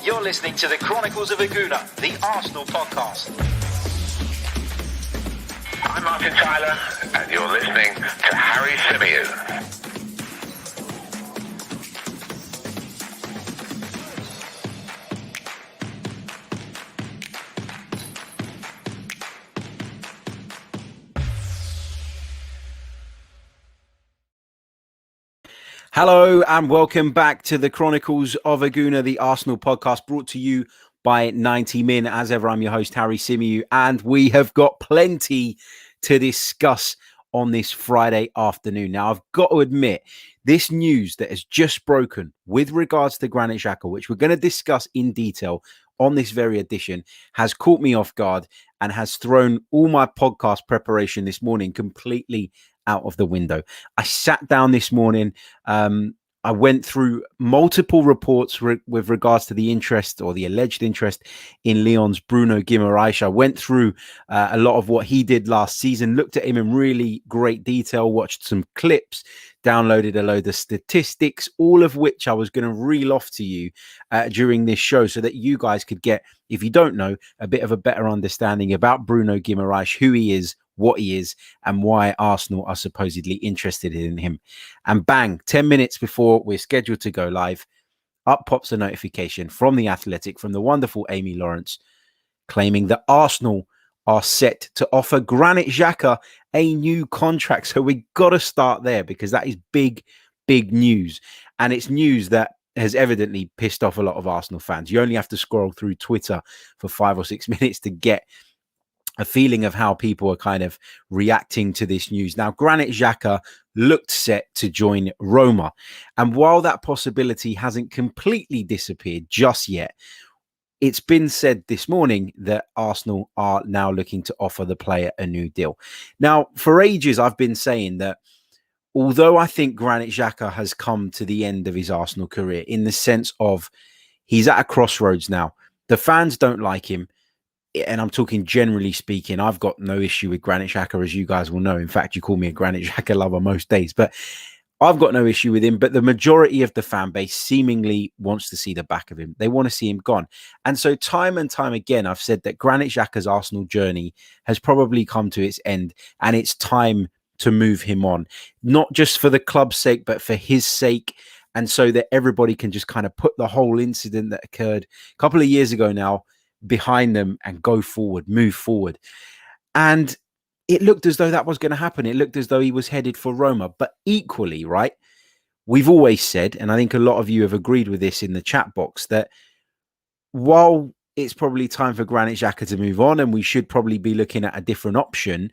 You're listening to the Chronicles of a Gooner, the Arsenal podcast. I'm Martin Tyler, and you're listening to Harry Symeou. Hello and welcome back to the Chronicles of a Gooner, the Arsenal podcast, brought to you by 90 Min. As ever, I'm your host, Harry Symeou, and we have got plenty to discuss on this Friday afternoon. Now, I've got to admit, this news that has just broken with regards to Granit Xhaka, which we're going to discuss in detail on this very edition, has caught me off guard and has thrown all my podcast preparation this morning completely out of the window. I sat down this morning. I went through multiple reports with regards to the interest or the alleged interest in Lyon's Bruno Guimaraes. I went through a lot of what he did last season, looked at him in really great detail, watched some clips, downloaded a load of statistics, all of which I was going to reel off to you during this show so that you guys could get, if you don't know, a bit of a better understanding about Bruno Guimaraes, who he is, what he is, and why Arsenal are supposedly interested in him. And bang, 10 minutes before we're scheduled to go live, up pops a notification from The Athletic, from the wonderful Amy Lawrence, claiming that Arsenal are set to offer Granit Xhaka a new contract. So we got to start there because that is big, big news. And it's news that has evidently pissed off a lot of Arsenal fans. You only have to scroll through Twitter for 5 or 6 minutes to get a feeling of how people are kind of reacting to this news. Now, Granit Xhaka looked set to join Roma. And while that possibility hasn't completely disappeared just yet, it's been said this morning that Arsenal are now looking to offer the player a new deal. Now, for ages, I've been saying that although I think Granit Xhaka has come to the end of his Arsenal career in the sense of he's at a crossroads now, the fans don't like him. And I'm talking generally speaking, I've got no issue with Granit Xhaka, as you guys will know. In fact, you call me a Granit Xhaka lover most days, but I've got no issue with him. But the majority of the fan base seemingly wants to see the back of him. They want to see him gone. And so time and time again, I've said that Granit Xhaka's Arsenal journey has probably come to its end, and it's time to move him on, not just for the club's sake, but for his sake. And so that everybody can just kind of put the whole incident that occurred a couple of years ago now behind them and go forward, move forward. And it looked as though that was going to happen. It looked as though he was headed for Roma. But equally, right, we've always said, and I think a lot of you have agreed with this in the chat box, that while it's probably time for Granit Xhaka to move on and we should probably be looking at a different option,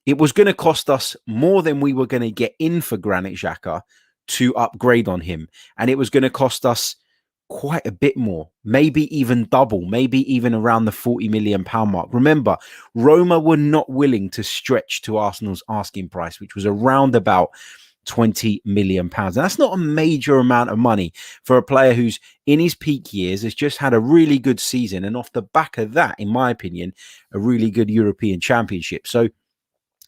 it was going to cost us more than we were going to get in for Granit Xhaka to upgrade on him. And it was going to cost us quite a bit more, maybe even double, maybe even around the £40 million mark. Remember, Roma were not willing to stretch to Arsenal's asking price, which was around about £20 million. And that's not a major amount of money for a player who's in his peak years, has just had a really good season. And off the back of that, in my opinion, a really good European Championship. So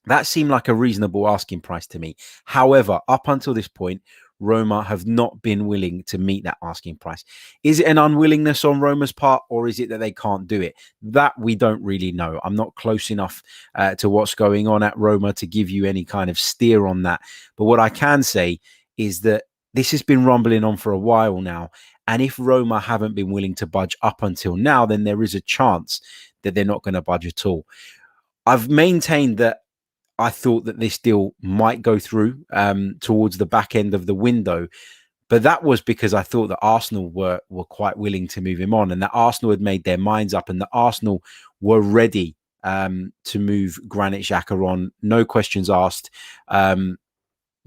that seemed like a reasonable asking price to me. However, up until this point, Roma have not been willing to meet that asking price. Is it an unwillingness on Roma's part, or is it that they can't do it? That we don't really know. I'm not close enough to what's going on at Roma to give you any kind of steer on that. But what I can say is that this has been rumbling on for a while now. And if Roma haven't been willing to budge up until now, then there is a chance that they're not going to budge at all. I've maintained that I thought that this deal might go through towards the back end of the window. But that was because I thought that Arsenal were quite willing to move him on, and that Arsenal had made their minds up, and that Arsenal were ready to move Granit Xhaka on. No questions asked.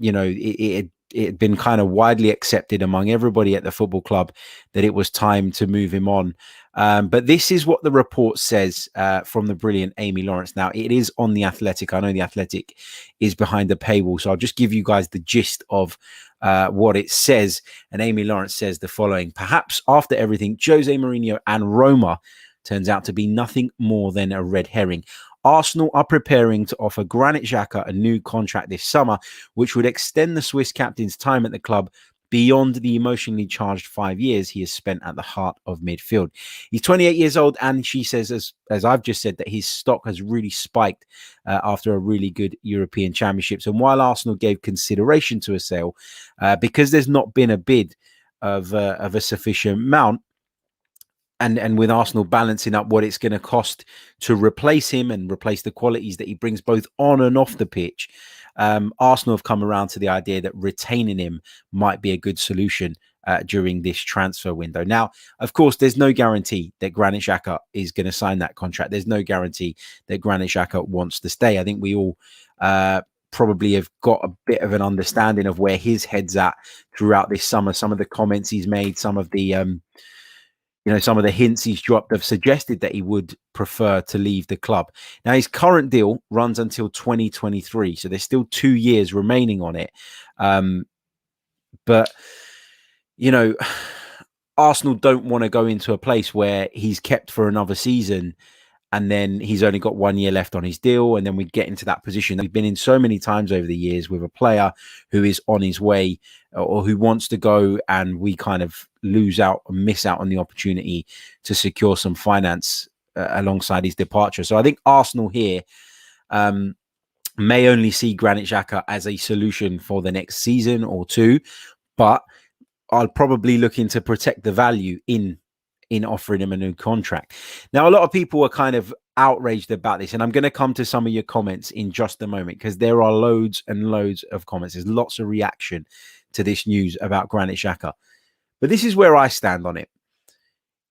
It had been kind of widely accepted among everybody at the football club that it was time to move him on. But this is what the report says from the brilliant Amy Lawrence. Now, it is on The Athletic. I know The Athletic is behind the paywall, so I'll just give you guys the gist of what it says. And Amy Lawrence says the following: perhaps after everything, Jose Mourinho and Roma turns out to be nothing more than a red herring. Arsenal are preparing to offer Granit Xhaka a new contract this summer, which would extend the Swiss captain's time at the club beyond the emotionally charged 5 years he has spent at the heart of midfield. He's 28 years old, and she says, as I've just said, that his stock has really spiked after a really good European Championships. And while Arsenal gave consideration to a sale, because there's not been a bid of a sufficient amount, and with Arsenal balancing up what it's going to cost to replace him and replace the qualities that he brings both on and off the pitch, Arsenal have come around to the idea that retaining him might be a good solution during this transfer window. Now, of course, there's no guarantee that Granit Xhaka is going to sign that contract. There's no guarantee that Granit Xhaka wants to stay. I think we all probably have got a bit of an understanding of where his head's at throughout this summer. Some of the comments he's made, some of the some of the hints he's dropped have suggested that he would prefer to leave the club. Now, his current deal runs until 2023, so there's still 2 years remaining on it. But, Arsenal don't want to go into a place where he's kept for another season and then he's only got 1 year left on his deal, and then we get into that position that we've been in so many times over the years with a player who is on his way or who wants to go, and we kind of lose out and miss out on the opportunity to secure some finance alongside his departure. So I think Arsenal here may only see Granit Xhaka as a solution for the next season or two, but I'll probably looking to protect the value in offering him a new contract. Now, a lot of people are kind of outraged about this, and I'm going to come to some of your comments in just a moment because there are loads and loads of comments. There's lots of reaction to this news about Granit Xhaka. But this is where I stand on it.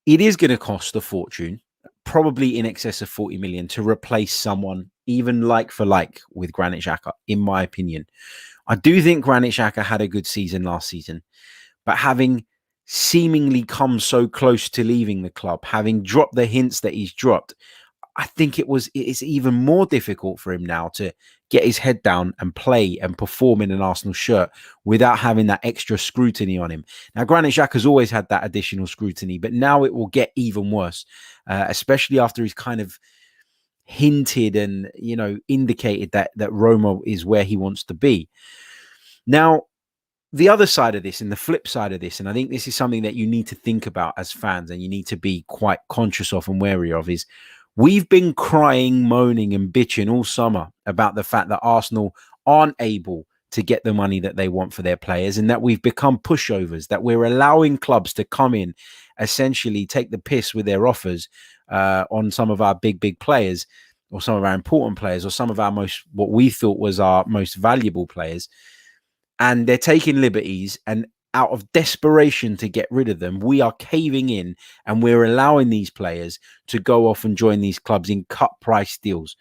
It is going to cost a fortune, probably in excess of 40 million, to replace someone even like for like with Granit Xhaka, in my opinion. I do think Granit Xhaka had a good season last season, but having seemingly come so close to leaving the club, having dropped the hints that he's dropped, I think it's even more difficult for him now to get his head down and play and perform in an Arsenal shirt without having that extra scrutiny on him. Now, Granit Xhaka's always had that additional scrutiny, but now it will get even worse, especially after he's kind of hinted and, indicated that Roma is where he wants to be. Now, the other side of this and the flip side of this, and I think this is something that you need to think about as fans and you need to be quite conscious of and wary of, is we've been crying, moaning and bitching all summer about the fact that Arsenal aren't able to get the money that they want for their players and that we've become pushovers, that we're allowing clubs to come in, essentially take the piss with their offers on some of our big players or some of our important players or some of our what we thought was our most valuable players. And they're taking liberties, and out of desperation to get rid of them, we are caving in and we're allowing these players to go off and join these clubs in cut price deals.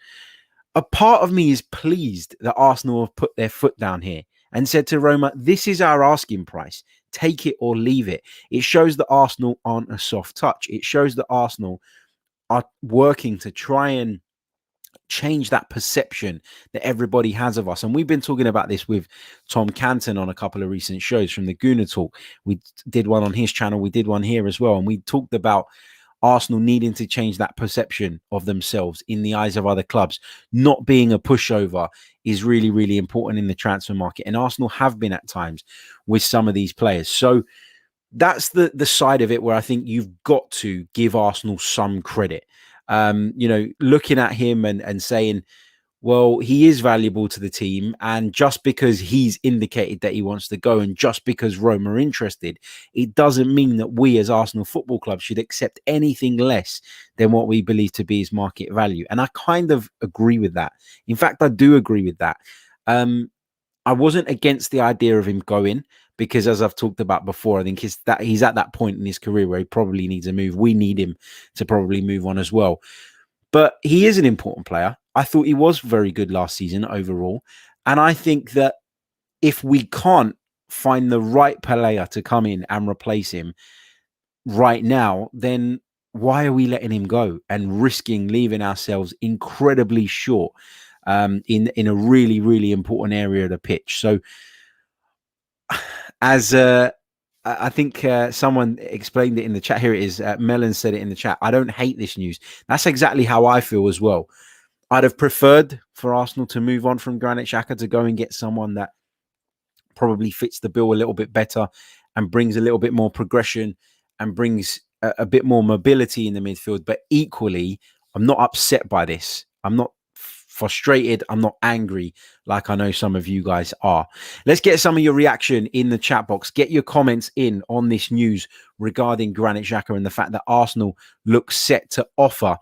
A part of me is pleased that Arsenal have put their foot down here and said to Roma, this is our asking price. Take it or leave it. It shows that Arsenal aren't a soft touch. It shows that Arsenal are working to try and change that perception that everybody has of us. And we've been talking about this with Tom Canton on a couple of recent shows from the Gooner Talk. We did one on his channel. We did one here as well. And we talked about Arsenal needing to change that perception of themselves in the eyes of other clubs. Not being a pushover is really, really important in the transfer market. And Arsenal have been at times with some of these players. So that's the side of it where I think you've got to give Arsenal some credit. Looking at him and saying, well, he is valuable to the team. And just because he's indicated that he wants to go and just because Roma are interested, it doesn't mean that we as Arsenal Football Club should accept anything less than what we believe to be his market value. And I kind of agree with that. In fact, I do agree with that. I wasn't against the idea of him going because, as I've talked about before, I think he's at that point in his career where he probably needs a move. We need him to probably move on as well. But he is an important player. I thought he was very good last season overall. And I think that if we can't find the right player to come in and replace him right now, then why are we letting him go and risking leaving ourselves incredibly short in a really, really important area of the pitch? So as I think someone explained it in the chat. Here it is. Melon said it in the chat. I don't hate this news. That's exactly how I feel as well. I'd have preferred for Arsenal to move on from Granit Xhaka to go and get someone that probably fits the bill a little bit better and brings a little bit more progression and brings a bit more mobility in the midfield. But equally, I'm not upset by this. I'm not frustrated. I'm not angry like I know some of you guys are. Let's get some of your reaction in the chat box. Get your comments in on this news regarding Granit Xhaka and the fact that Arsenal look set to offer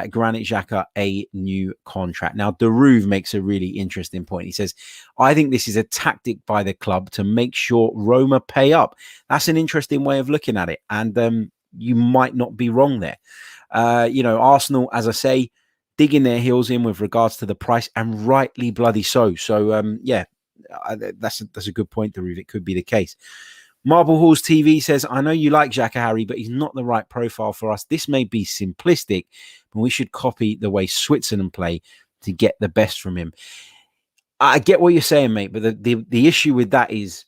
Granit Xhaka a new contract. Now, Daruv makes a really interesting point. He says, I think this is a tactic by the club to make sure Roma pay up. That's an interesting way of looking at it. And you might not be wrong there. Arsenal, as I say, digging their heels in with regards to the price, and rightly bloody so. So, that's a good point, Daruv. It could be the case. Marble Halls TV says, I know you like Xhaka, Harry, but he's not the right profile for us. This may be simplistic, but we should copy the way Switzerland play to get the best from him. I get what you're saying, mate, but the issue with that is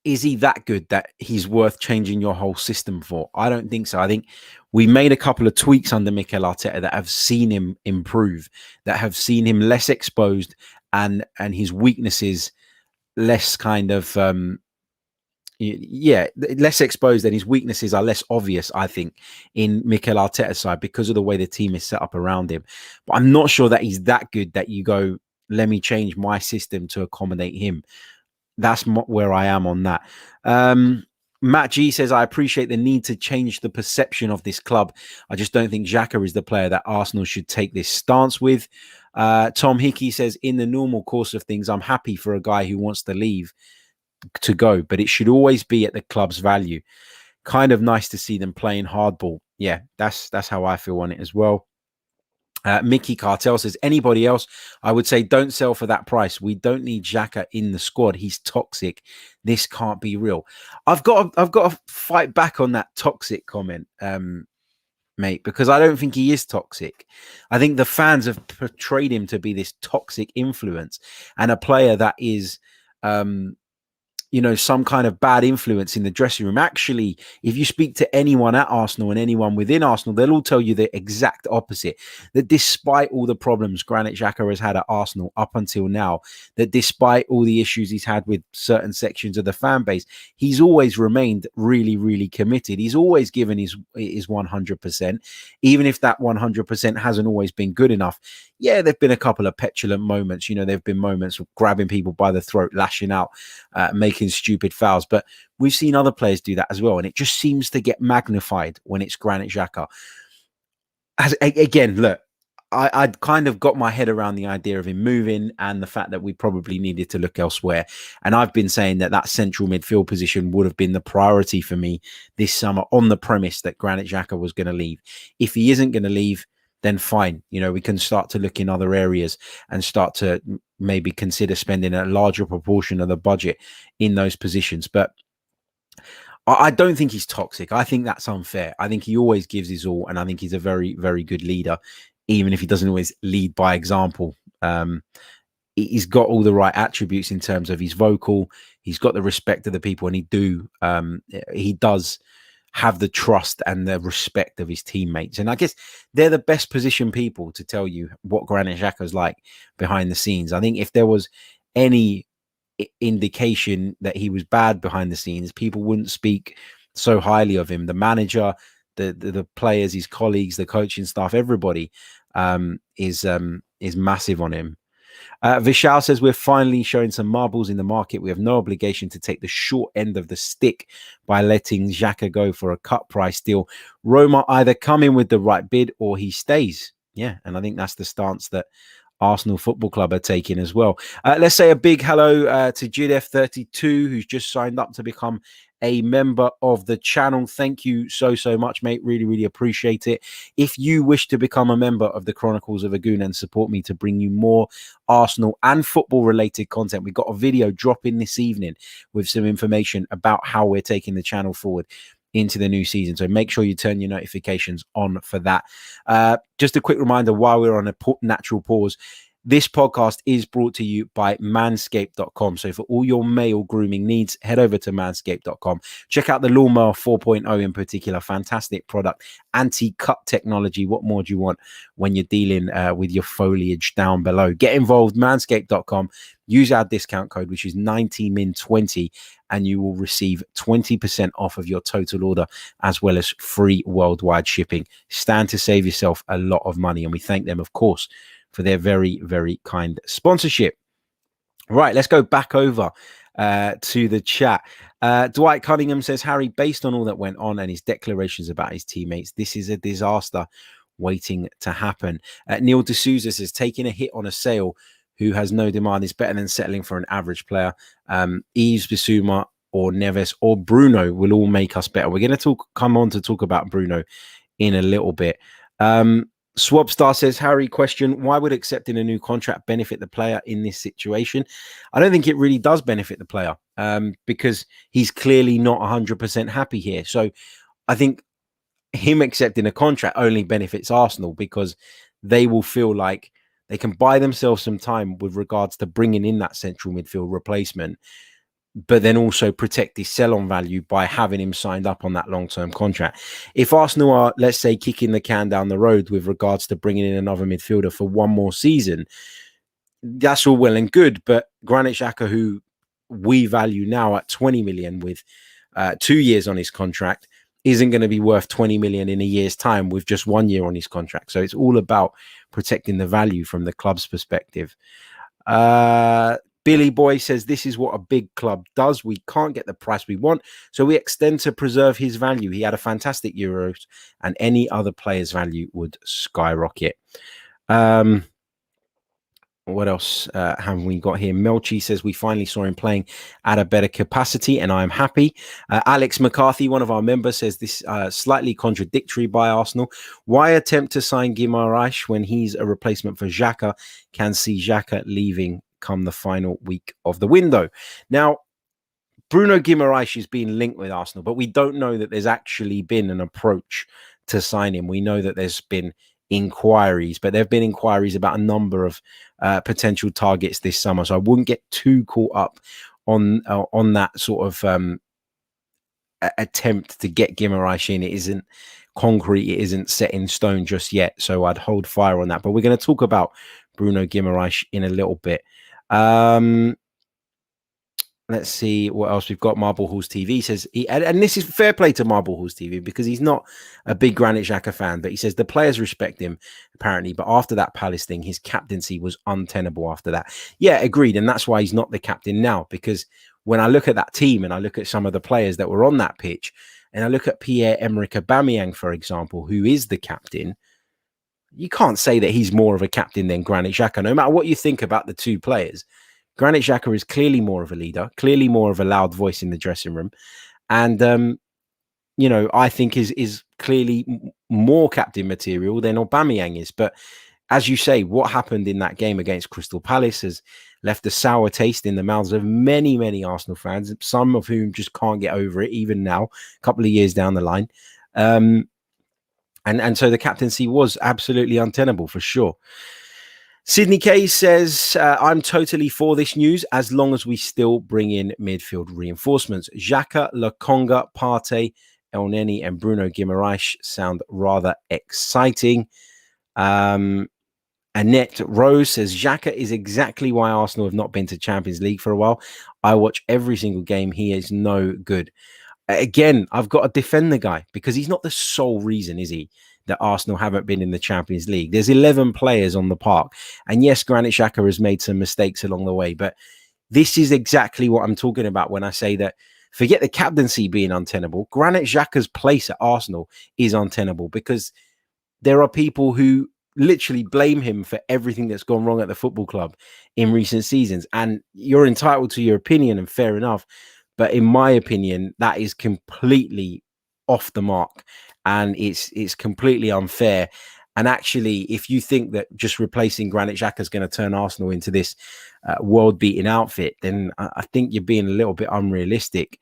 he that good that he's worth changing your whole system for? I don't think so. I think we made a couple of tweaks under Mikel Arteta that have seen him improve, that have seen him less exposed and his weaknesses less kind of, less exposed, and his weaknesses are less obvious, I think, in Mikel Arteta's side because of the way the team is set up around him. But I'm not sure that he's that good that you go, let me change my system to accommodate him. That's where I am on that. Matt G says, I appreciate the need to change the perception of this club. I just don't think Xhaka is the player that Arsenal should take this stance with. Tom Hickey says, in the normal course of things, I'm happy for a guy who wants to leave to go, but it should always be at the club's value. Kind of nice to see them playing hardball. Yeah, that's how I feel on it as well. Mickey Cartel says, anybody else, I would say don't sell for that price. We don't need Xhaka in the squad. He's toxic. This can't be real. I've got to fight back on that toxic comment, mate, because I don't think he is toxic. I think the fans have portrayed him to be this toxic influence and a player that is some kind of bad influence in the dressing room. Actually, if you speak to anyone at Arsenal and anyone within Arsenal, they'll all tell you the exact opposite. That despite all the problems Granit Xhaka has had at Arsenal up until now, that despite all the issues he's had with certain sections of the fan base, he's always remained really, really committed. He's always given his 100%, even if that 100% hasn't always been good enough. Yeah, there've been a couple of petulant moments. There've been moments of grabbing people by the throat, lashing out, making stupid fouls, but we've seen other players do that as well, and it just seems to get magnified when it's Granit Xhaka. Again, look, I'd kind of got my head around the idea of him moving and the fact that we probably needed to look elsewhere, and I've been saying that central midfield position would have been the priority for me this summer on the premise that Granit Xhaka was going to leave. If he isn't going to leave, then fine. We can start to look in other areas and start to maybe consider spending a larger proportion of the budget in those positions. But I don't think he's toxic. I think that's unfair. I think he always gives his all, and I think he's a very, very good leader, even if he doesn't always lead by example. He's got all the right attributes in terms of he's vocal, he's got the respect of the people, and he does have the trust and the respect of his teammates. And I guess they're the best positioned people to tell you what Granit Xhaka's like behind the scenes. I think if there was any indication that he was bad behind the scenes, people wouldn't speak so highly of him. The manager, the players, his colleagues, the coaching staff, everybody is massive on him. Vishal says, we're finally showing some marbles in the market. We have no obligation to take the short end of the stick by letting Xhaka go for a cut price deal. Roma either come in with the right bid or he stays. Yeah, and I think that's the stance that Arsenal Football Club are taking as well. Let's say a big hello to JidF32, who's just signed up to become a member of the channel. Thank you so much, mate. Really, really appreciate it. If you wish to become a member of the Chronicles of a Gooner and support me to bring you more Arsenal and football related content, we've got a video dropping this evening with some information about how we're taking the channel forward into the new season. So make sure you turn your notifications on for that. Just a quick reminder while we're on a natural pause, This podcast is brought to you by manscaped.com. So for all your male grooming needs, head over to manscaped.com. Check out the Lawnmower 4.0 in particular. Fantastic product. Anti-cut technology. What more do you want when you're dealing with your foliage down below? Get involved, manscaped.com. Use our discount code, which is 90min20, and you will receive 20% off of your total order, as well as free worldwide shipping. Stand to save yourself a lot of money, and we thank them, of course, for their very, very kind sponsorship. Right, let's go back over to the chat. Dwight Cunningham says, Harry, based on all that went on and his declarations about his teammates, this is a disaster waiting to happen. Neil D'Souza says, taking a hit on a sale who has no demand is better than settling for an average player. Yves Bissouma or Neves or Bruno will all make us better. We're going to come on to talk about Bruno in a little bit. Swapstar says, Harry, question, why would accepting a new contract benefit the player in this situation? I don't think it really does benefit the player because he's clearly not 100% happy here. So I think him accepting a contract only benefits Arsenal because they will feel like they can buy themselves some time with regards to bringing in that central midfield replacement, but then also protect his sell-on value by having him signed up on that long-term contract. If Arsenal are, let's say, kicking the can down the road with regards to bringing in another midfielder for one more season, that's all well and good. But Granit Xhaka, who we value now at 20 million with 2 years on his contract, isn't going to be worth 20 million in a year's time with just 1 year on his contract. So it's all about protecting the value from the club's perspective. Billy Boy says, this is what a big club does. We can't get the price we want, so we extend to preserve his value. He had a fantastic Euros, and any other player's value would skyrocket. What else have we got here? Melchi says, we finally saw him playing at a better capacity, and I'm happy. Alex McCarthy, one of our members, says this slightly contradictory by Arsenal. Why attempt to sign Guimaraes when he's a replacement for Xhaka? Can see Xhaka leaving come the final week of the window. Now, Bruno Guimaraes is being linked with Arsenal, but we don't know that there's actually been an approach to sign him. We know that there's been inquiries, but there have been inquiries about a number of potential targets this summer. So I wouldn't get too caught up on that sort of attempt to get Guimaraes in. It isn't concrete. It isn't set in stone just yet. So I'd hold fire on that. But we're going to talk about Bruno Guimaraes in a little bit. Let's see what else we've got. Marble Halls TV says, and this is fair play to Marble Halls TV because he's not a big Granit Xhaka fan, but he says the players respect him apparently, but after that Palace thing, his captaincy was untenable after that. Yeah, agreed. And that's why he's not the captain now, because when I look at that team and I look at some of the players that were on that pitch, and I look at Pierre-Emerick Aubameyang, for example, who is the captain, you can't say that he's more of a captain than Granit Xhaka. No matter what you think about the two players, Granit Xhaka is clearly more of a leader, clearly more of a loud voice in the dressing room. And, you know, I think is clearly more captain material than Aubameyang is. But as you say, what happened in that game against Crystal Palace has left a sour taste in the mouths of many, many Arsenal fans, some of whom just can't get over it, even now, a couple of years down the line. And so the captaincy was absolutely untenable for sure. Sydney K says, I'm totally for this news as long as we still bring in midfield reinforcements. Xhaka, Lokonga, Partey, Elneny and Bruno Guimaraes sound rather exciting. Annette Rose says, Xhaka is exactly why Arsenal have not been to Champions League for a while. I watch every single game. He is no good. Again, I've got to defend the guy because he's not the sole reason, is he, that Arsenal haven't been in the Champions League. There's 11 players on the park. And yes, Granit Xhaka has made some mistakes along the way, but this is exactly what I'm talking about when I say that forget the captaincy being untenable. Granit Xhaka's place at Arsenal is untenable because there are people who literally blame him for everything that's gone wrong at the football club in recent seasons. And you're entitled to your opinion, and fair enough. But in my opinion, that is completely off the mark and it's completely unfair. And actually, if you think that just replacing Granit Xhaka is going to turn Arsenal into this world-beating outfit, then I think you're being a little bit unrealistic.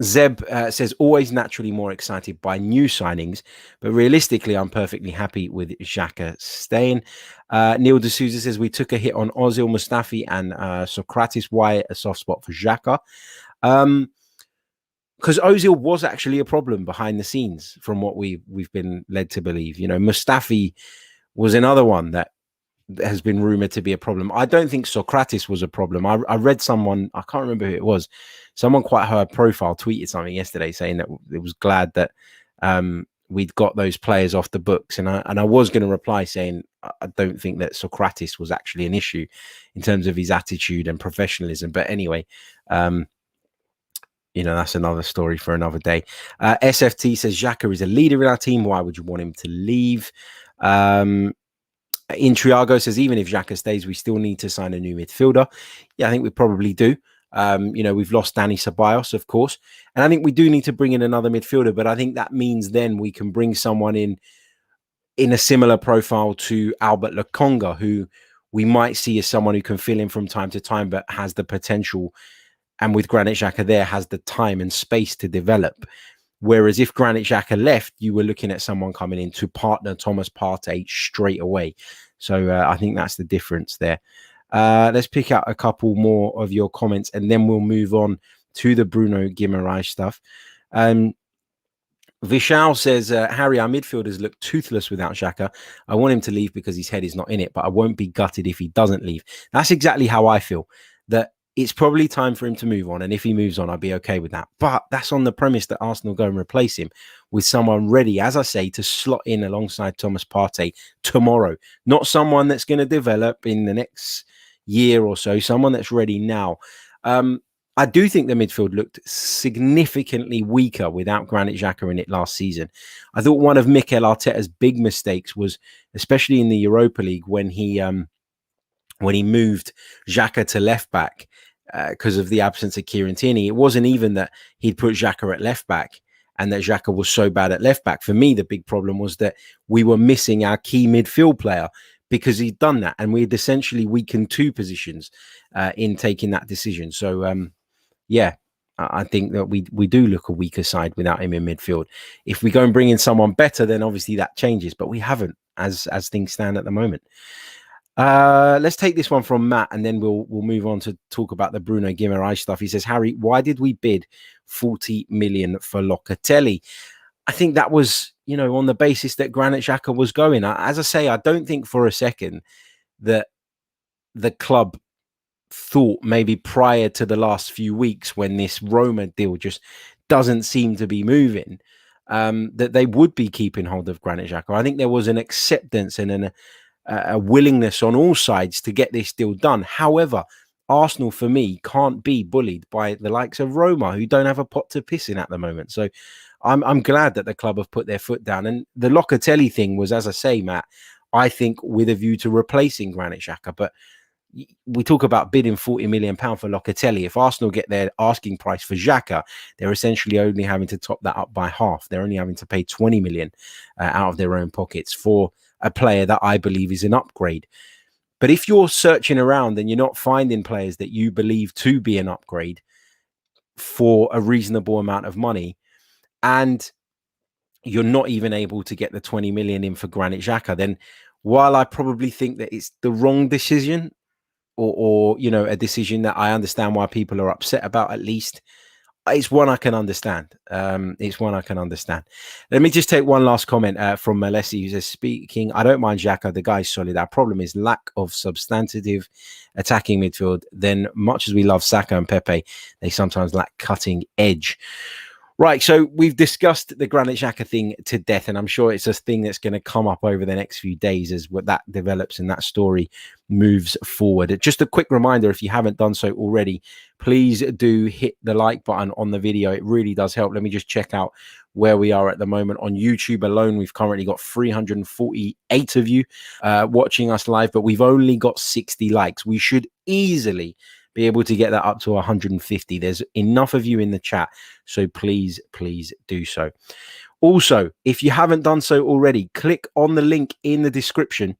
Zeb says, always naturally more excited by new signings, but realistically, I'm perfectly happy with Xhaka staying. Neil D'Souza says, we took a hit on Ozil, Mustafi, and Socrates. Why a soft spot for Xhaka? Because Ozil was actually a problem behind the scenes, from what we've been led to believe. You know, Mustafi was another one that has been rumored to be a problem. I don't think Socrates was a problem. I read someone, I can't remember who it was, someone quite high profile tweeted something yesterday saying that it was glad that we'd got those players off the books. And I was going to reply saying I don't think that Socrates was actually an issue in terms of his attitude and professionalism. But anyway, you know, that's another story for another day. SFT says Xhaka is a leader in our team. Why would you want him to leave? Intriago says, even if Xhaka stays, we still need to sign a new midfielder. Yeah, I think we probably do. You know, we've lost Dani Ceballos, of course. And I think we do need to bring in another midfielder. But I think that means then we can bring someone in a similar profile to Albert Lokonga, who we might see as someone who can fill in from time to time, but has the potential. And with Granit Xhaka there, has the time and space to develop. Whereas if Granit Xhaka left, you were looking at someone coming in to partner Thomas Partey straight away. So I think that's the difference there. Let's pick out a couple more of your comments and then we'll move on to the Bruno Guimaraes stuff. Vishal says, Harry, our midfielders look toothless without Xhaka. I want him to leave because his head is not in it, but I won't be gutted if he doesn't leave. That's exactly how I feel, that it's probably time for him to move on. And if he moves on, I'll be okay with that. But that's on the premise that Arsenal go and replace him with someone ready, as I say, to slot in alongside Thomas Partey tomorrow. Not someone that's going to develop in the next year or so, someone that's ready now. I do think the midfield looked significantly weaker without Granit Xhaka in it last season. I thought one of Mikel Arteta's big mistakes was, especially in the Europa League, when he moved Xhaka to left back because of the absence of Kieran Tierney. It wasn't even that he'd put Xhaka at left back and that Xhaka was so bad at left back. For me, the big problem was that we were missing our key midfield player because he'd done that, and we'd essentially weakened two positions in taking that decision. So, yeah, I think that we do look a weaker side without him in midfield. If we go and bring in someone better, then obviously that changes, but we haven't as things stand at the moment. Let's take this one from Matt, and then we'll move on to talk about the Bruno Guimaraes stuff. He says, Harry, why did we bid 40 million for Locatelli? I think that was, you know, on the basis that Granit Xhaka was going. As I say, I don't think for a second that the club thought, maybe prior to the last few weeks when this Roma deal just doesn't seem to be moving, that they would be keeping hold of Granit Xhaka. I think there was an acceptance and a willingness on all sides to get this deal done. However, Arsenal, for me, can't be bullied by the likes of Roma, who don't have a pot to piss in at the moment. So I'm glad that the club have put their foot down. And the Locatelli thing was, as I say, Matt, I think with a view to replacing Granit Xhaka. But we talk about bidding £40 million for Locatelli. If Arsenal get their asking price for Xhaka, they're essentially only having to top that up by half. They're only having to pay 20 million out of their own pockets for a player that I believe is an upgrade. But if you're searching around and you're not finding players that you believe to be an upgrade for a reasonable amount of money, and you're not even able to get the 20 million in for Granit Xhaka, then while I probably think that it's the wrong decision, or you know, a decision that I understand why people are upset about, at least it's one I can understand. It's one I can understand. Let me just take one last comment from Malesi, who says, speaking, I don't mind Xhaka, the guy's solid. Our problem is lack of substantive attacking midfield. Then much as we love Saka and Pepe, they sometimes lack cutting edge. Right, so we've discussed the Granit Xhaka thing to death, and I'm sure it's a thing that's going to come up over the next few days as what that develops and that story moves forward. Just a quick reminder, if you haven't done so already, please do hit the like button on the video. It really does help. Let me just check out where we are at the moment. On YouTube alone, we've currently got 348 of you watching us live, but we've only got 60 likes. We should easily be able to get that up to 150. There's enough of you in the chat, so please do so. Also, if you haven't done so already, click on the link in the description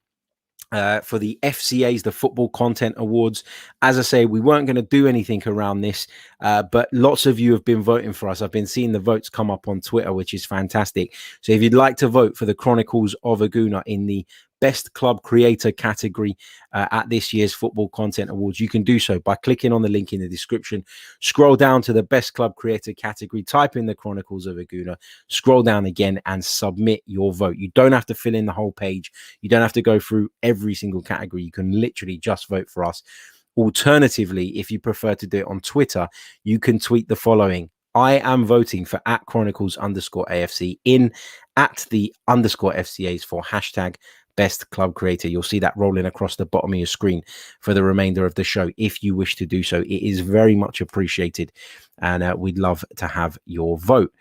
for the FCAs, the Football Content Awards. As I say, we weren't going to do anything around this, but lots of you have been voting for us. I've been seeing the votes come up on Twitter, which is fantastic. So if you'd like to vote for the Chronicles of a Gooner in the Best Club Creator category at this year's Football Content Awards, you can do so by clicking on the link in the description. Scroll down to the Best Club Creator category, type in the Chronicles of a Gooner, scroll down again and submit your vote. You don't have to fill in the whole page. You don't have to go through every single category. You can literally just vote for us. Alternatively, if you prefer to do it on Twitter, you can tweet the following: I am voting for @Chronicles_AFC in @the_FCAs for hashtag Best Club Creator. You'll see that rolling across the bottom of your screen for the remainder of the show if you wish to do so. It is very much appreciated, and we'd love to have your vote.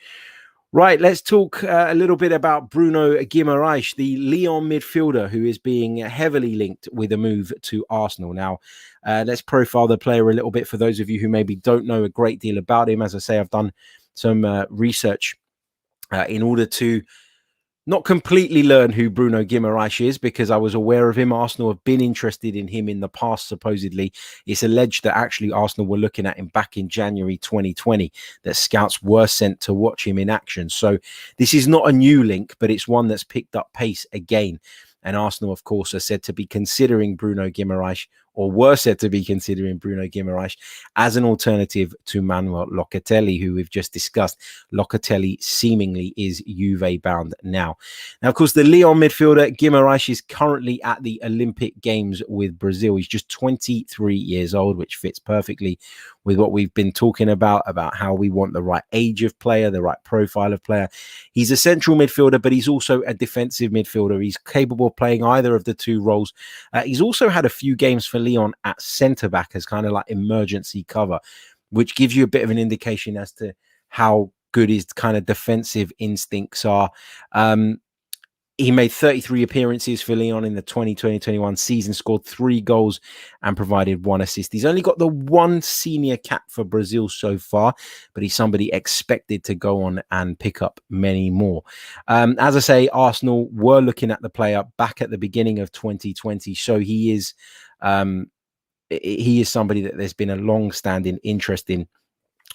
Right, let's talk a little bit about Bruno Guimaraes, the Lyon midfielder who is being heavily linked with a move to Arsenal. Now, let's profile the player a little bit for those of you who maybe don't know a great deal about him. As I say, I've done some research in order to not completely learn who Bruno Guimaraes is, because I was aware of him. Arsenal have been interested in him in the past, supposedly. It's alleged that actually Arsenal were looking at him back in January 2020, that scouts were sent to watch him in action. So this is not a new link, but it's one that's picked up pace again. And Arsenal, of course, are said to be considering Bruno Guimaraes, or were said to be considering Bruno Guimaraes as an alternative to Manuel Locatell, who we've just discussed. Locatelli seemingly is Juve bound now. Now, of course, the Lyon midfielder Guimaraes is currently at the Olympic Games with Brazil. He's just 23 years old, which fits perfectly with what we've been talking about how we want the right age of player, the right profile of player. He's a central midfielder, but he's also a defensive midfielder. He's capable of playing either of the two roles. He's also had a few games for Lyon at centre-back as kind of like emergency cover, which gives you a bit of an indication as to how good his kind of defensive instincts are. He made 33 appearances for Lyon in the 2020-21 season, scored 3 goals and provided 1 assist. He's only got the 1 senior cap for Brazil so far, but he's somebody expected to go on and pick up many more. As I say, Arsenal were looking at the player back at the beginning of 2020, so he is somebody that there's been a long-standing interest in.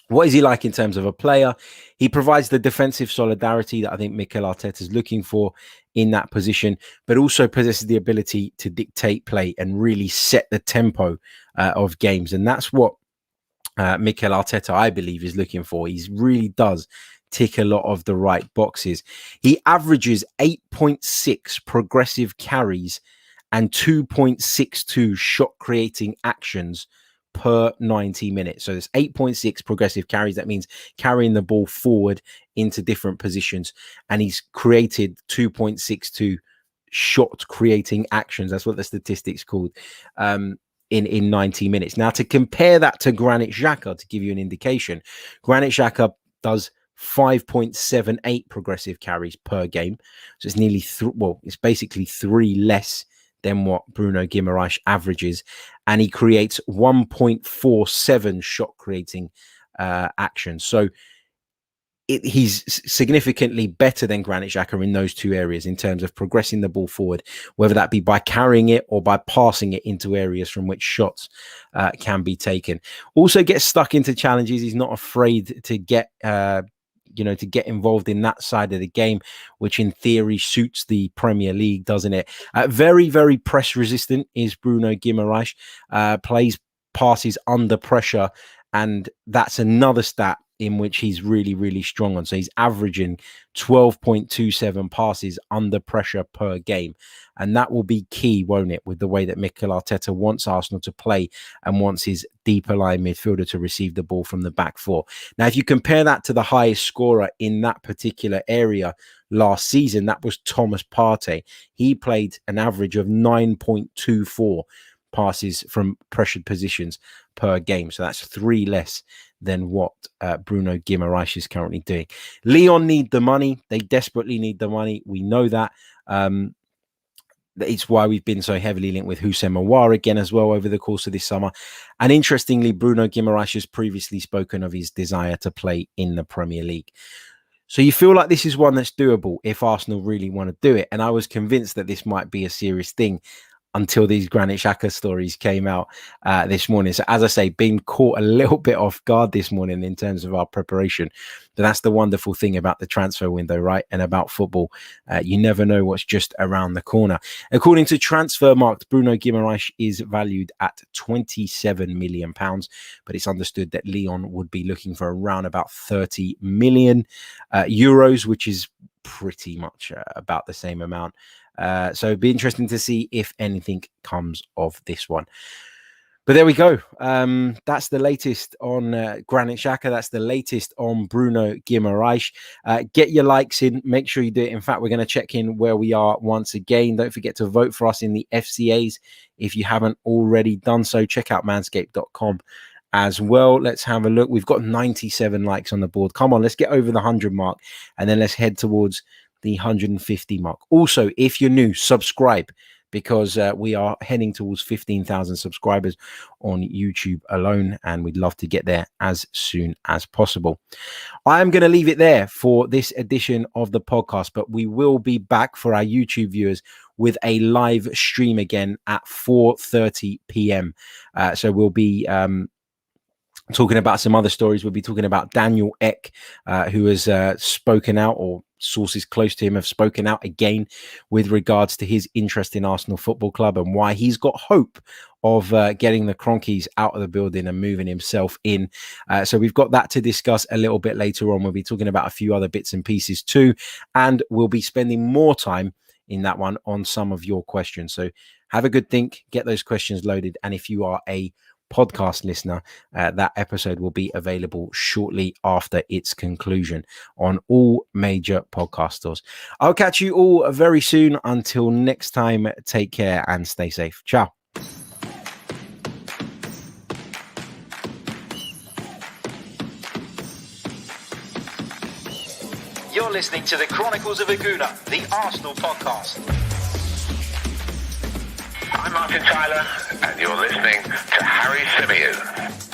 What is he like in terms of a player? He provides the defensive solidarity that I think Mikel Arteta is looking for in that position, but also possesses the ability to dictate play and really set the tempo of games. And that's what Mikel Arteta, I believe, is looking for. He really does tick a lot of the right boxes. He averages 8.6 progressive carries and 2.62 shot creating actions per 90 minutes. So there's 8.6 progressive carries. That means carrying the ball forward into different positions. And he's created 2.62 shot creating actions. That's what the statistics called in 90 minutes. Now, to compare that to Granit Xhaka, to give you an indication, Granit Xhaka does 5.78 progressive carries per game. So it's nearly, it's basically 3 less than what Bruno Guimaraes averages, and he creates 1.47 shot creating actions. So he's significantly better than Granit Xhaka in those 2 areas in terms of progressing the ball forward, whether that be by carrying it or by passing it into areas from which shots can be taken. Also gets stuck into challenges. He's not afraid to get to get involved in that side of the game, which in theory suits the Premier League, doesn't it? Very, very press resistant is Bruno Guimaraes, plays passes under pressure, and that's another stat in which he's really, really strong on. So he's averaging 12.27 passes under pressure per game. And that will be key, won't it, with the way that Mikel Arteta wants Arsenal to play and wants his deeper line midfielder to receive the ball from the back 4. Now, if you compare that to the highest scorer in that particular area last season, that was Thomas Partey. He played an average of 9.24 passes from pressured positions per game. So that's 3 less than what Bruno Guimaraes is currently doing. Lyon need the money. They desperately need the money. We know that. It's why we've been so heavily linked with Symeou again as well over the course of this summer. And interestingly, Bruno Guimaraes has previously spoken of his desire to play in the Premier League. So you feel like this is one that's doable if Arsenal really want to do it. And I was convinced that this might be a serious thing until these Granit Xhaka stories came out this morning. So as I say, being caught a little bit off guard this morning in terms of our preparation. But that's the wonderful thing about the transfer window, right? And about football. You never know what's just around the corner. According to Transfermarkt, Bruno Guimaraes is valued at £27 million, but it's understood that Lyon would be looking for around about 30 million euros, which is pretty much about the same amount. So it'd be interesting to see if anything comes of this one. But there we go. That's the latest on Granit Xhaka. That's the latest on Bruno Guimaraes. Get your likes in. Make sure you do it. In fact, we're going to check in where we are once again. Don't forget to vote for us in the FCAs. If you haven't already done so, check out manscaped.com as well. Let's have a look. We've got 97 likes on the board. Come on, let's get over the 100 mark, and then let's head towards the 150 mark. Also, if you're new, subscribe, because we are heading towards 15,000 subscribers on YouTube alone, and we'd love to get there as soon as possible. I am going to leave it there for this edition of the podcast, but we will be back for our YouTube viewers with a live stream again at 4:30 p.m. So we'll be talking about some other stories. We'll be talking about Daniel Ek, who has spoken out, or sources close to him have spoken out again with regards to his interest in Arsenal Football Club and why he's got hope of getting the Chronicles out of the building and moving himself in. So we've got that to discuss a little bit later on. We'll be talking about a few other bits and pieces too, and we'll be spending more time in that one on some of your questions. So have a good think, get those questions loaded, and if you are a podcast listener, that episode will be available shortly after its conclusion on all major podcast stores. I'll catch you all very soon. Until next time, take care and stay safe. Ciao. You're listening to the Chronicles of a Gooner, the Arsenal podcast. I'm Martin Tyler, and you're listening to Harry Symeou.